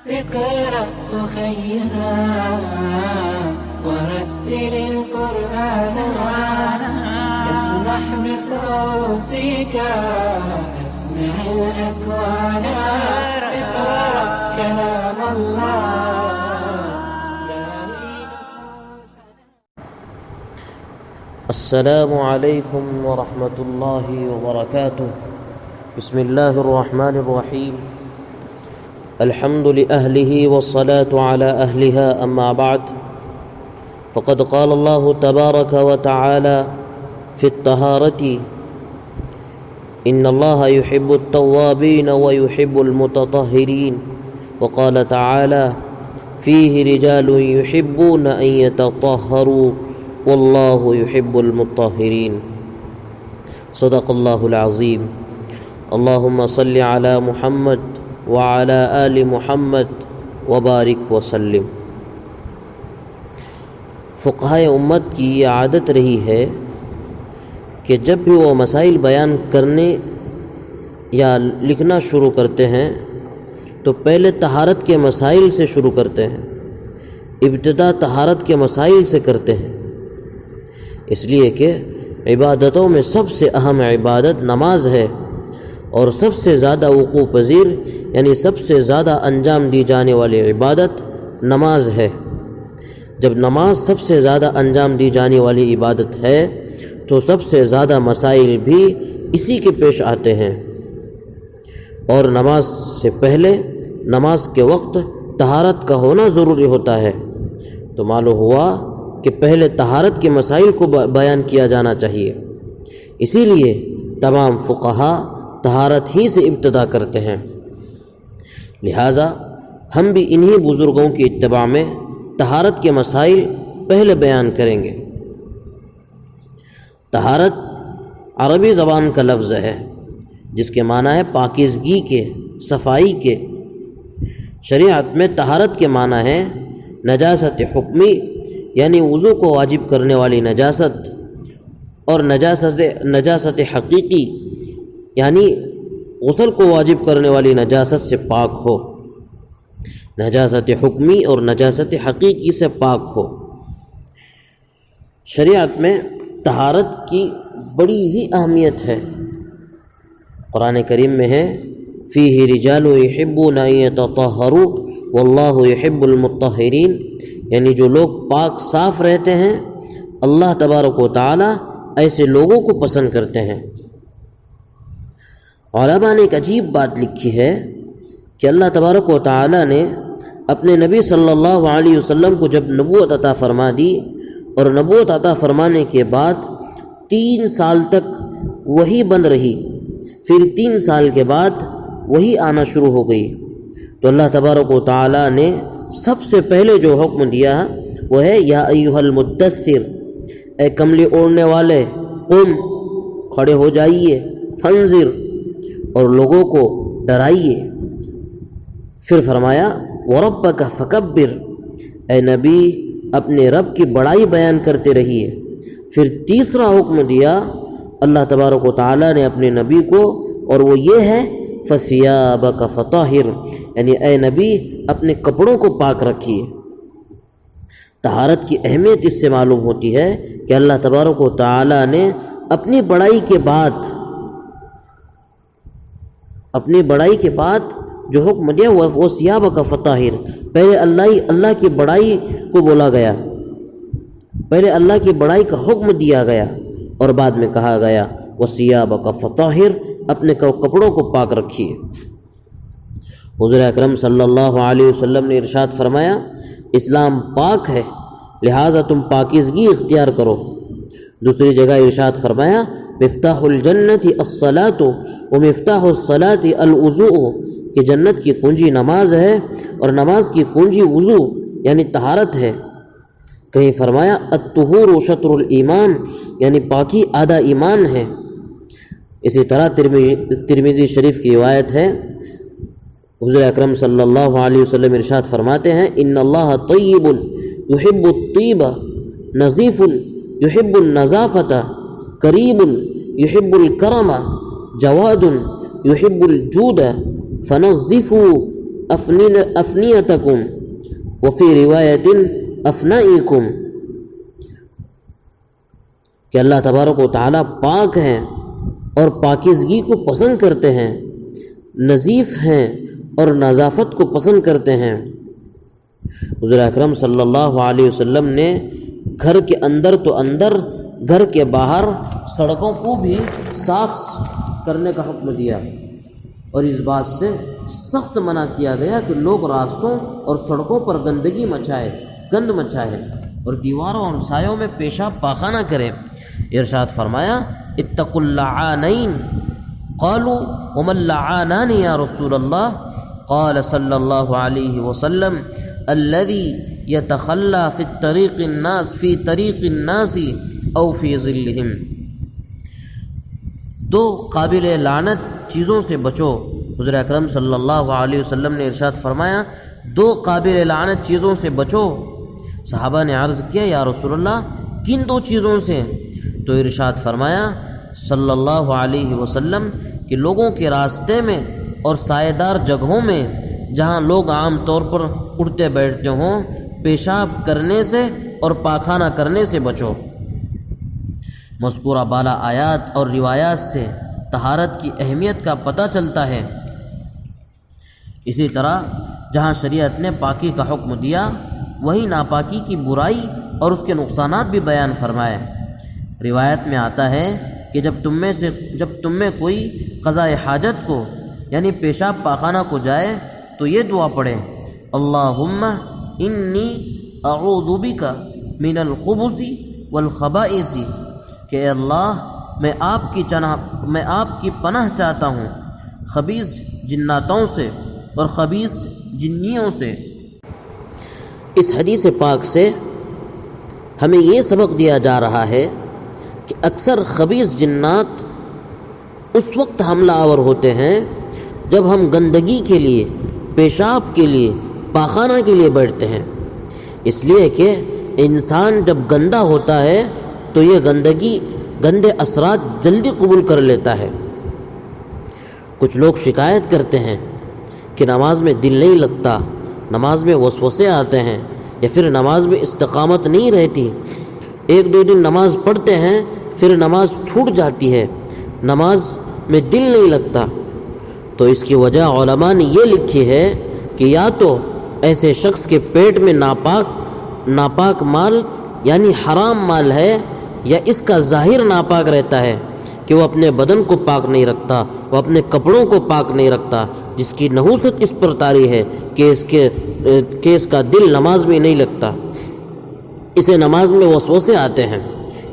اقرأ أخينا ورتل القرآن اسمح بصوتك اسمع الأكوان اقرأ كلام الله. السلام عليكم ورحمة الله وبركاته. بسم الله الرحمن الرحيم. الحمد لأهله والصلاة على أهلها. أما بعد، فقد قال الله تبارك وتعالى في الطهارة: إن الله يحب التوابين ويحب المتطهرين. وقال تعالى: فيه رجال يحبون أن يتطهروا والله يحب المطهرين. صدق الله العظيم. اللهم صل على محمد وعلى آل محمد وبارک وسلم. فقہائے امت کی یہ عادت رہی ہے کہ جب بھی وہ مسائل بیان کرنے یا لکھنا شروع کرتے ہیں تو پہلے طہارت کے مسائل سے شروع کرتے ہیں، ابتدا طہارت کے مسائل سے کرتے ہیں، اس لیے کہ عبادتوں میں سب سے اہم عبادت نماز ہے، اور سب سے زیادہ وقوع پذیر یعنی سب سے زیادہ انجام دی جانے والی عبادت نماز ہے. جب نماز سب سے زیادہ انجام دی جانے والی عبادت ہے تو سب سے زیادہ مسائل بھی اسی کے پیش آتے ہیں. اور نماز سے پہلے نماز کے وقت طہارت کا ہونا ضروری ہوتا ہے، تو معلوم ہوا کہ پہلے طہارت کے مسائل کو بیان کیا جانا چاہیے. اسی لیے تمام فقہا طہارت ہی سے ابتدا کرتے ہیں. لہٰذا ہم بھی انہی بزرگوں کی اتباع میں طہارت کے مسائل پہلے بیان کریں گے. طہارت عربی زبان کا لفظ ہے جس کے معنی ہے پاکیزگی کے، صفائی کے. شریعت میں طہارت کے معنی ہے نجاست حکمی یعنی وضو کو واجب کرنے والی نجاست، اور نجاست حقیقی یعنی غسل کو واجب کرنے والی نجاست سے پاک ہو. نجاست حکمی اور نجاست حقیقی سے پاک ہو. شریعت میں طہارت کی بڑی ہی اہمیت ہے. قرآن کریم میں ہے: فیہ رجال یحبون ان یتطہروا واللہ یحب المطہرین، یعنی جو لوگ پاک صاف رہتے ہیں اللہ تبارک و تعالی ایسے لوگوں کو پسند کرتے ہیں. علماء نے ایک عجیب بات لکھی ہے کہ اللہ تبارک و تعالی نے اپنے نبی صلی اللہ علیہ وسلم کو جب نبوت عطا فرما دی، اور نبوت عطا فرمانے کے بعد 3 سال تک وحی بند رہی، پھر 3 سال کے بعد وحی آنا شروع ہو گئی، تو اللہ تبارک و تعالی نے سب سے پہلے جو حکم دیا وہ ہے: یا ایھا المدثر، اے کملی اوڑھنے والے، قم، کھڑے ہو جائیے، فانذر، اور لوگوں کو ڈرائیے. پھر فرمایا: وربک فکبر، اے نبی اپنے رب کی بڑائی بیان کرتے رہیے. پھر تیسرا حکم دیا اللہ تبارک و تعالی نے اپنے نبی کو، اور وہ یہ ہے: فثیابک فطہر، یعنی اے نبی اپنے کپڑوں کو پاک رکھیے. طہارت کی اہمیت اس سے معلوم ہوتی ہے کہ اللہ تبارک و تعالی نے اپنی بڑائی کے بعد جو حکم دیا وہ ثیابک فطہر، پہلے اللہ کی بڑائی کو بولا گیا، پہلے اللہ کی بڑائی کا حکم دیا گیا، اور بعد میں کہا گیا وثیابک فطہر، اپنے کپڑوں کو پاک رکھیے. حضور اکرم صلی اللہ علیہ وسلم نے ارشاد فرمایا: اسلام پاک ہے لہٰذا تم پاکیزگی اختیار کرو. دوسری جگہ ارشاد فرمایا: مفتاح الجنت الصلاۃ ومفتاح الصلاۃ الوضوء، کہ جنت کی کنجی نماز ہے اور نماز کی کنجی وضو یعنی طہارت ہے. کہیں فرمایا: الطہور شطر الایمان، یعنی پاکی آدھا ایمان ہے. اسی طرح ترمذی شریف کی روایت ہے، حضور اکرم صلی اللہ علیہ وسلم ارشاد فرماتے ہیں: ان اللہ طیب یحب الطیب، نظیف یحب النظافۃ، کریم یحب الکرم، جواد یحب الجود، فنظفوا افنیتکم وفی روایت افنائکم، کہ اللہ تبارک و تعالیٰ پاک ہیں اور پاکیزگی کو پسند کرتے ہیں، نظیف ہیں اور نظافت کو پسند کرتے ہیں۔ حضور اکرم صلی اللہ علیہ وسلم نے گھر کے اندر تو اندر، گھر کے باہر سڑکوں کو بھی صاف کرنے کا حکم دیا، اور اس بات سے سخت منع کیا گیا کہ لوگ راستوں اور سڑکوں پر گندگی مچائے، گند مچائے اور دیواروں اور سایوں میں پیشاب پاخانہ کرے۔ ارشاد فرمایا اتقوا اللعانین، قالوا وما اللعانان یا رسول اللہ؟ قال صلی اللہ علیہ وسلم الذی یتخلی فی طریق الناس او فی ظلہم۔ دو قابل لعنت چیزوں سے بچو۔ حضور اکرم صلی اللہ علیہ وسلم نے ارشاد فرمایا دو قابل لعنت چیزوں سے بچو۔ صحابہ نے عرض کیا یا رسول اللہ کن دو چیزوں سے؟ تو ارشاد فرمایا صلی اللہ علیہ وسلم کہ لوگوں کے راستے میں اور سایہ دار جگہوں میں جہاں لوگ عام طور پر اٹھتے بیٹھتے ہوں، پیشاب کرنے سے اور پاخانہ کرنے سے بچو۔ مذکورہ بالا آیات اور روایات سے طہارت کی اہمیت کا پتہ چلتا ہے۔ اسی طرح جہاں شریعت نے پاکی کا حکم دیا، وہی ناپاکی کی برائی اور اس کے نقصانات بھی بیان فرمائے۔ روایت میں آتا ہے کہ جب تم میں کوئی قضاء حاجت کو یعنی پیشاب پاخانہ کو جائے تو یہ دعا پڑھے اللہم انی اعوذ بک من الخبث والخبائث، کہ اے اللہ میں آپ کی پناہ چاہتا ہوں خبیث جناتوں سے اور خبیث جنیوں سے۔ اس حدیث پاک سے ہمیں یہ سبق دیا جا رہا ہے کہ اکثر خبیث جنات اس وقت حملہ آور ہوتے ہیں جب ہم گندگی کے لیے، پیشاب کے لیے، پاخانہ کے لیے بیٹھتے ہیں، اس لیے کہ انسان جب گندا ہوتا ہے تو یہ گندے اثرات جلدی قبول کر لیتا ہے۔ کچھ لوگ شکایت کرتے ہیں کہ نماز میں دل نہیں لگتا، نماز میں وسوسے آتے ہیں، یا پھر نماز میں استقامت نہیں رہتی، ایک دو دن نماز پڑھتے ہیں پھر نماز چھوٹ جاتی ہے، نماز میں دل نہیں لگتا۔ تو اس کی وجہ علماء نے یہ لکھی ہے کہ یا تو ایسے شخص کے پیٹ میں ناپاک مال یعنی حرام مال ہے، یا اس کا ظاہر ناپاک رہتا ہے کہ وہ اپنے بدن کو پاک نہیں رکھتا، وہ اپنے کپڑوں کو پاک نہیں رکھتا، جس کی نحوست اس پر طاری ہے کہ اس کا دل نماز میں نہیں لگتا، اسے نماز میں وسوسے آتے ہیں۔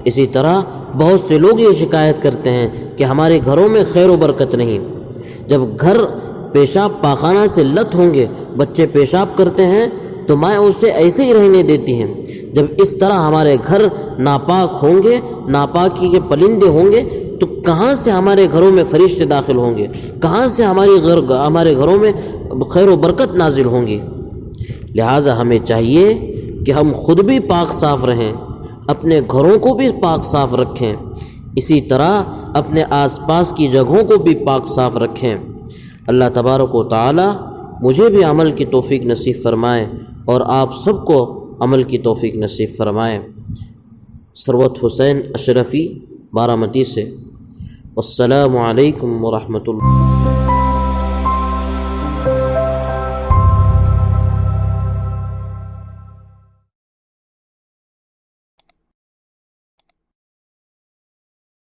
اسی طرح بہت سے لوگ یہ شکایت کرتے ہیں کہ ہمارے گھروں میں خیر و برکت نہیں۔ جب گھر پیشاب پاخانہ سے لت ہوں گے، بچے پیشاب کرتے ہیں تو مائیں اسے ایسے ہی رہنے دیتی ہیں۔ جب اس طرح ہمارے گھر ناپاک ہوں گے، ناپاکی کے پلندے ہوں گے، تو کہاں سے ہمارے گھروں میں فرشتے داخل ہوں گے؟ کہاں سے ہمارے گھروں میں خیر و برکت نازل ہوں گی؟ لہٰذا ہمیں چاہیے کہ ہم خود بھی پاک صاف رہیں، اپنے گھروں کو بھی پاک صاف رکھیں، اسی طرح اپنے آس پاس کی جگہوں کو بھی پاک صاف رکھیں۔ اللہ تبارک و تعالی مجھے بھی عمل کی توفیق نصیب فرمائے اور آپ سب کو عمل کی توفیق نصیب فرمائے۔ ثروت حسین اشرفی بارہ متی سے۔ والسلام علیکم ورحمۃ اللہ۔